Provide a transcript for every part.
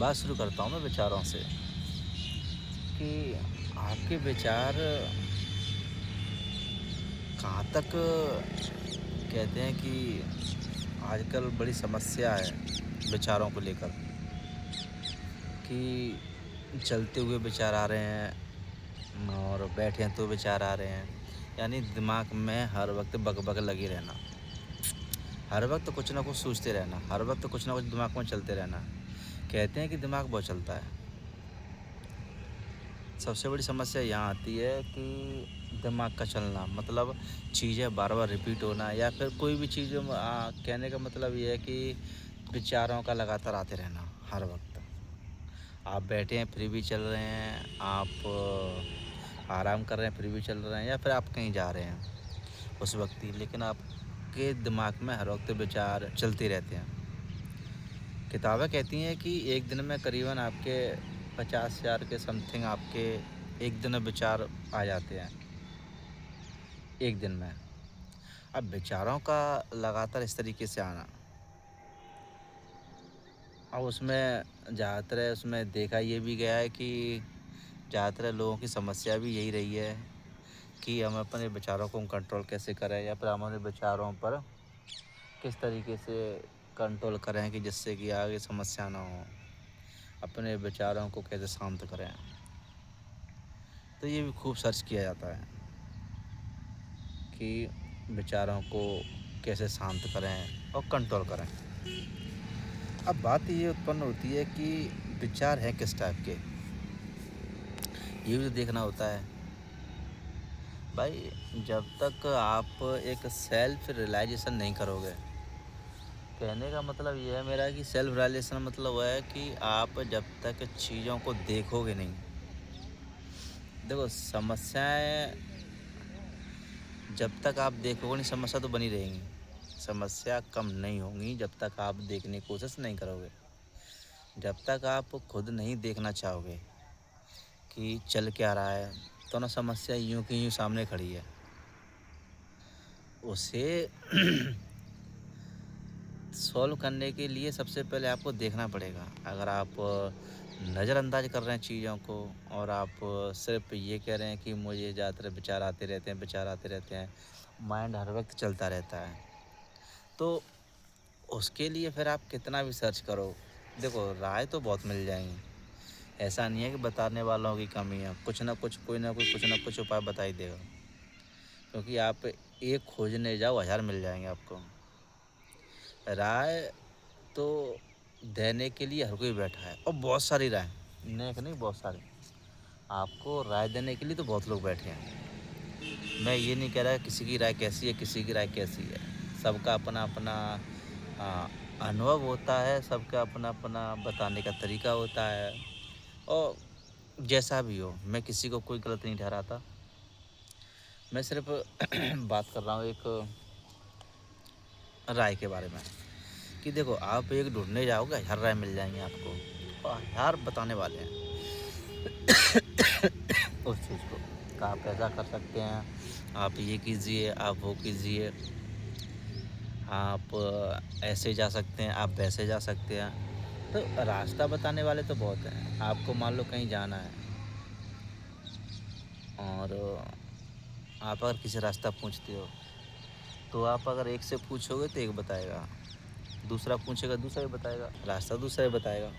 बात शुरू करता हूँ मैं विचारों से कि आपके विचार कहाँ तक कहते हैं कि आजकल बड़ी समस्या है विचारों को लेकर कि चलते हुए विचार आ रहे हैं और बैठे हैं तो विचार आ रहे हैं। यानी दिमाग में हर वक्त बग लगी रहना, हर वक्त कुछ ना कुछ सोचते रहना, हर वक्त कुछ ना कुछ दिमाग में चलते रहना। कहते हैं कि दिमाग बहुत चलता है। सबसे बड़ी समस्या यहाँ आती है कि दिमाग का चलना मतलब चीज़ें बार-बार रिपीट होना या फिर कोई भी चीज़ कहने का मतलब ये है कि विचारों का लगातार आते रहना हर वक़्त। आप बैठे हैं फिर भी चल रहे हैं, आप आराम कर रहे हैं फिर भी चल रहे हैं या फिर आप कहीं जा रहे हैं उस वक़्त ही, लेकिन आपके दिमाग में हर वक़्त विचार चलते रहते हैं। किताबें कहती हैं कि एक दिन में करीबन आपके 50,000 के समथिंग आपके एक दिन में विचार आ जाते हैं, एक दिन में। अब विचारों का लगातार इस तरीके से आना, अब उसमें ज़्यादातर उसमें देखा ये भी गया है कि ज़्यादातर लोगों की समस्या भी यही रही है कि हम अपने विचारों को कंट्रोल कैसे करें या फिर हमारे विचारों पर किस तरीके से कंट्रोल करें कि जिससे कि आगे समस्या ना हो, अपने विचारों को कैसे शांत करें। तो ये भी खूब सर्च किया जाता है कि विचारों को कैसे शांत करें और कंट्रोल करें। अब बात ये उत्पन्न होती है कि विचार हैं किस टाइप के, ये भी तो देखना होता है। भाई जब तक आप एक सेल्फ रियलाइजेशन नहीं करोगे, कहने का मतलब ये है मेरा कि सेल्फ रियलाइजेशन मतलब वो है कि आप जब तक चीज़ों को देखोगे नहीं। देखो समस्याएं जब तक आप देखोगे नहीं, समस्या तो बनी रहेंगी। समस्या कम नहीं होंगी जब तक आप देखने की कोशिश नहीं करोगे। जब तक आप खुद नहीं देखना चाहोगे कि चल क्या रहा है, तो ना समस्या यूं की यूं सामने खड़ी है। उसे सॉल्व करने के लिए सबसे पहले आपको देखना पड़ेगा। अगर आप नज़रअंदाज कर रहे हैं चीज़ों को और आप सिर्फ ये कह रहे हैं कि मुझे ज़्यादातर विचार आते रहते हैं, विचार आते रहते हैं, माइंड हर वक्त चलता रहता है, तो उसके लिए फिर आप कितना भी सर्च करो, देखो राय तो बहुत मिल जाएंगी। ऐसा नहीं है कि बताने वालों की कमी है, कुछ ना कुछ कोई ना कोई कुछ ना कुछ उपाय बता ही देगा। क्योंकि आप एक खोजने जाओ 1000 मिल जाएंगे आपको। राय तो देने के लिए हर कोई बैठा है और बहुत सारी राय, नेक नहीं बहुत सारी, आपको राय देने के लिए तो बहुत लोग बैठे हैं। मैं ये नहीं कह रहा किसी की राय कैसी है, किसी की राय कैसी है। सबका अपना अपना आ, अनुभव होता है, सबका अपना अपना बताने का तरीका होता है। और जैसा भी हो, मैं किसी को कोई गलत नहीं ठहराता। मैं सिर्फ बात कर रहा हूँ एक राय के बारे में कि देखो आप एक ढूंढने जाओगे, 1000 राय मिल जाएंगे आपको और 1000 बताने वाले हैं उस चीज़ को कि आप ऐसा कर सकते हैं, आप ये कीजिए, आप वो कीजिए, आप ऐसे जा सकते हैं, आप वैसे जा सकते हैं। तो रास्ता बताने वाले तो बहुत हैं। आपको मान लो कहीं जाना है और आप अगर किसी रास्ता पूछते हो, तो आप अगर एक से पूछोगे तो एक बताएगा, दूसरा पूछेगा दूसरा ही बताएगा, रास्ता दूसरा ही बताएगा।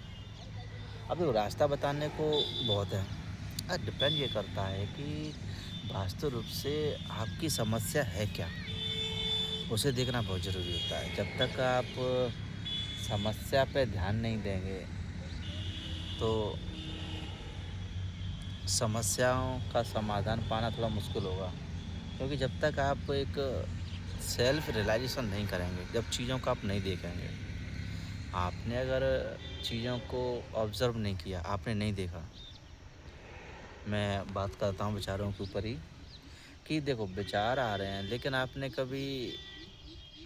अब देखो रास्ता बताने को बहुत है, डिपेंड ये करता है कि वास्तव रूप से आपकी समस्या है क्या, उसे देखना बहुत ज़रूरी होता है। जब तक आप समस्या पे ध्यान नहीं देंगे तो समस्याओं का समाधान पाना थोड़ा मुश्किल होगा। क्योंकि जब तक आप एक सेल्फ रियलाइजेशन नहीं करेंगे, जब चीज़ों को आप नहीं देखेंगे, आपने अगर चीज़ों को ऑब्ज़र्व नहीं किया, आपने नहीं देखा, मैं बात करता हूँ विचारों के ऊपर ही कि देखो विचार आ रहे हैं, लेकिन आपने कभी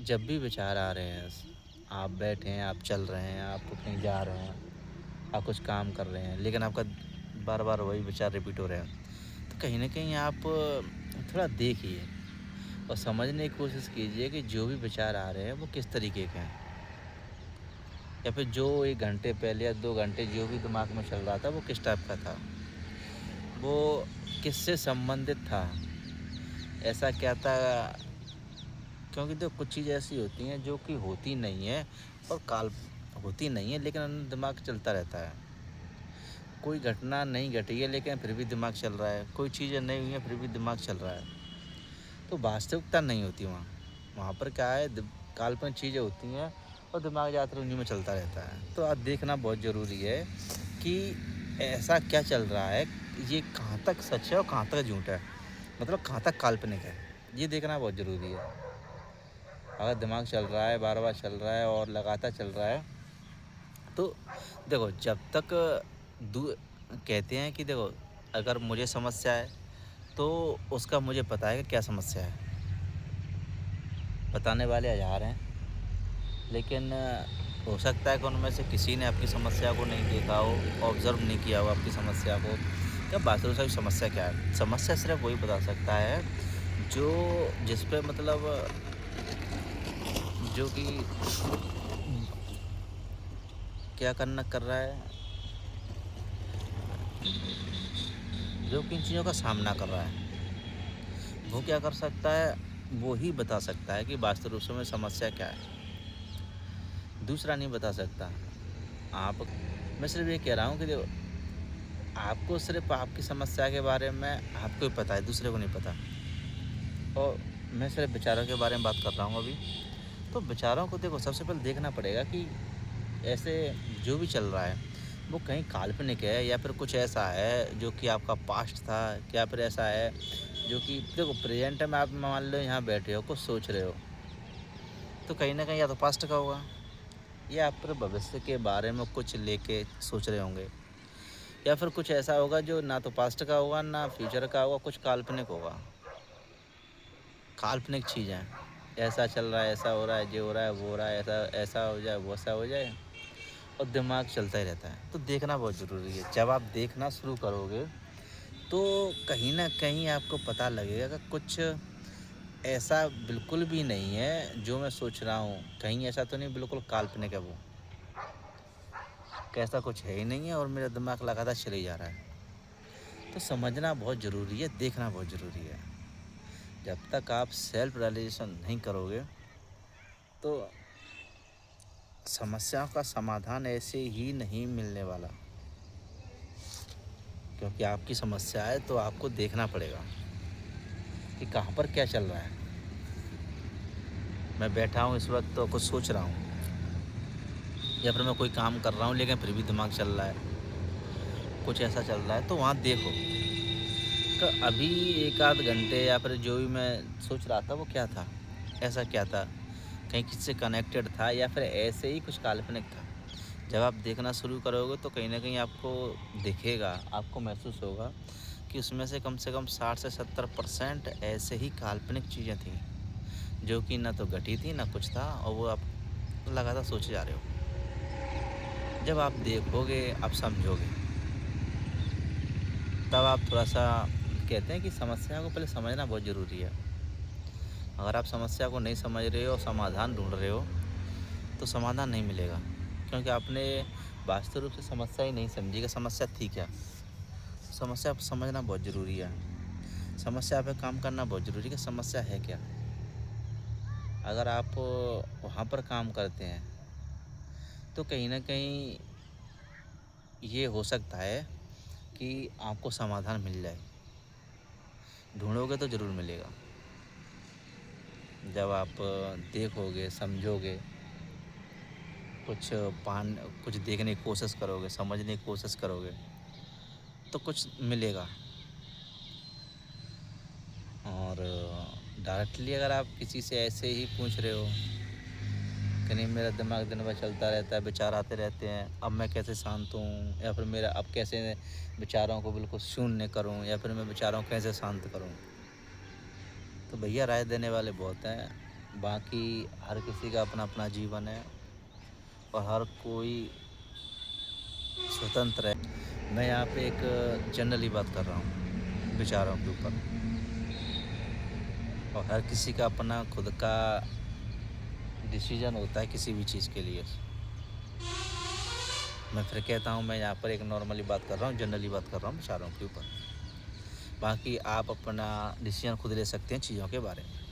जब भी विचार आ रहे हैं, आप बैठे हैं, आप चल रहे हैं, आप कहीं जा रहे हैं, आप कुछ काम कर रहे हैं, लेकिन आपका बार बार वही विचार रिपीट हो रहे हैं, तो कहीं ना कहीं आप थोड़ा देखिए और समझने की कोशिश कीजिए कि जो भी विचार आ रहे हैं वो किस तरीके के हैं। या फिर जो 1 घंटे पहले या 2 घंटे जो भी दिमाग में चल रहा था वो किस टाइप का था, वो किससे संबंधित था, ऐसा क्या था। क्योंकि देखो कुछ चीज़ ऐसी होती हैं जो कि होती नहीं है और काल होती नहीं है लेकिन अंदर दिमाग चलता रहता है। कोई घटना नहीं घटी है लेकिन फिर भी दिमाग चल रहा है, कोई चीज़ें नहीं हुई हैं फिर भी दिमाग चल रहा है। तो वास्तविकता नहीं होती वहाँ। वहाँ पर क्या है, काल्पनिक चीज़ें होती हैं और दिमाग ज़्यादातर उन्हीं में चलता रहता है। तो आप देखना बहुत ज़रूरी है कि ऐसा क्या चल रहा है, ये कहाँ तक सच है और कहाँ तक झूठ है, मतलब कहाँ तक काल्पनिक है, ये देखना बहुत ज़रूरी है। अगर दिमाग चल रहा है, बार-बार चल रहा है और लगातार चल रहा है, तो देखो जब तक दू कहते हैं कि देखो अगर मुझे समस्या है, तो उसका मुझे पता है कि क्या समस्या है। बताने वाले हज़ार हैं, लेकिन हो सकता है कि उनमें से किसी ने आपकी समस्या को नहीं देखा हो, ऑब्ज़र्व नहीं किया हो आपकी समस्या को। क्या वास्तविक में समस्या क्या है? समस्या सिर्फ़ वही बता सकता है, जो जिस पे मतलब जो कि क्या करना कर रहा है, जो कि इन चीज़ों का सामना कर रहा है। वो क्या कर सकता है, वो ही बता सकता है कि वास्तविक रूप में समस्या क्या है, दूसरा नहीं बता सकता। आप मैं सिर्फ़ ये कह रहा हूँ कि देखो, आपको सिर्फ़ आपकी समस्या के बारे में आपको ही पता है, दूसरे को नहीं पता। और मैं सिर्फ़ विचारों के बारे में बात कर रहा हूँ अभी। तो विचारों को देखो सबसे पहले देखना पड़ेगा कि ऐसे जो भी चल रहा है, वो कहीं काल्पनिक है या फिर कुछ ऐसा है जो कि आपका पास्ट था, या फिर ऐसा है जो कि देखो प्रेज़ेंट में आप मान लो यहाँ बैठे हो, कुछ सोच रहे हो, तो कहीं न कहीं या तो पास्ट का होगा या आप फिर भविष्य के बारे में कुछ लेके सोच रहे होंगे, या फिर कुछ ऐसा होगा जो ना तो पास्ट का होगा, ना फ्यूचर का होगा, कुछ काल्पनिक होगा। काल्पनिक चीज़ें, ऐसा चल रहा है, ऐसा हो रहा है, ये हो रहा है, वो हो रहा है, ऐसा ऐसा हो जाए, वो ऐसा हो जाए और दिमाग चलता ही रहता है। तो देखना बहुत ज़रूरी है। जब आप देखना शुरू करोगे, तो कहीं न कहीं आपको पता लगेगा कि कुछ ऐसा बिल्कुल भी नहीं है जो मैं सोच रहा हूँ। कहीं ऐसा तो नहीं बिल्कुल काल्पनिक है वो, कि ऐसा कुछ है ही नहीं है और मेरा दिमाग लगातार चले ही जा रहा है। तो समझना बहुत ज़रूरी है, देखना बहुत ज़रूरी है। जब तक आप सेल्फ रियलाइज़ेशन नहीं करोगे, तो समस्याओं का समाधान ऐसे ही नहीं मिलने वाला। क्योंकि आपकी समस्या है तो आपको देखना पड़ेगा कि कहाँ पर क्या चल रहा है। मैं बैठा हूँ इस वक़्त तो कुछ सोच रहा हूँ, या फिर मैं कोई काम कर रहा हूँ लेकिन फिर भी दिमाग चल रहा है, कुछ ऐसा चल रहा है, तो वहाँ देखो कि अभी 1 आध घंटे या फिर जो भी मैं सोच रहा था वो क्या था? ऐसा क्या था? कहीं किसी से कनेक्टेड था या फिर ऐसे ही कुछ काल्पनिक था? जब आप देखना शुरू करोगे तो कहीं न कहीं आपको दिखेगा, आपको महसूस होगा कि उसमें से कम 60 से 70% ऐसे ही काल्पनिक चीज़ें थीं, जो कि ना तो घटी थी, ना कुछ था और वो आप लगातार सोचे जा रहे हो। जब आप देखोगे, आप समझोगे, तब आप थोड़ा-सा कहते हैं कि समस्या को पहले समझना बहुत ज़रूरी है। अगर आप समस्या को नहीं समझ रहे हो, समाधान ढूँढ रहे हो, तो समाधान नहीं मिलेगा। क्योंकि आपने वास्तविक रूप से समस्या ही नहीं समझी कि समस्या थी क्या? समस्या को समझना बहुत ज़रूरी है। समस्या पे काम करना बहुत ज़रूरी है कि समस्या है क्या? अगर आप वहाँ पर काम करते हैं, तो कहीं न कहीं ये हो सकता है कि आपको समाधान मिल जाए। ढूँढोगे तो ज़रूर मिलेगा। जब आप देखोगे, समझोगे, कुछ पान कुछ देखने की कोशिश करोगे, समझने की कोशिश करोगे, तो कुछ मिलेगा। और डायरेक्टली अगर आप किसी से ऐसे ही पूछ रहे हो कि नहीं मेरा दिमाग दिन भर चलता रहता है, विचार आते रहते हैं, अब मैं कैसे शांत हूँ, या फिर मेरा अब कैसे विचारों को बिल्कुल शून्य करूँ, या फिर मैं विचारों को कैसे शांत करूँ, तो भैया राय देने वाले बहुत हैं। बाकी हर किसी का अपना अपना जीवन है और हर कोई स्वतंत्र है। मैं यहाँ पे एक जनरली बात कर रहा हूँ विचारों के ऊपर, और हर किसी का अपना खुद का डिसीजन होता है किसी भी चीज़ के लिए। मैं फिर कहता हूँ, मैं यहाँ पर एक नॉर्मली बात कर रहा हूँ, जनरली बात कर रहा हूँ विचारों के ऊपर। बाकी आप अपना डिसीज़न खुद ले सकते हैं चीज़ों के बारे में।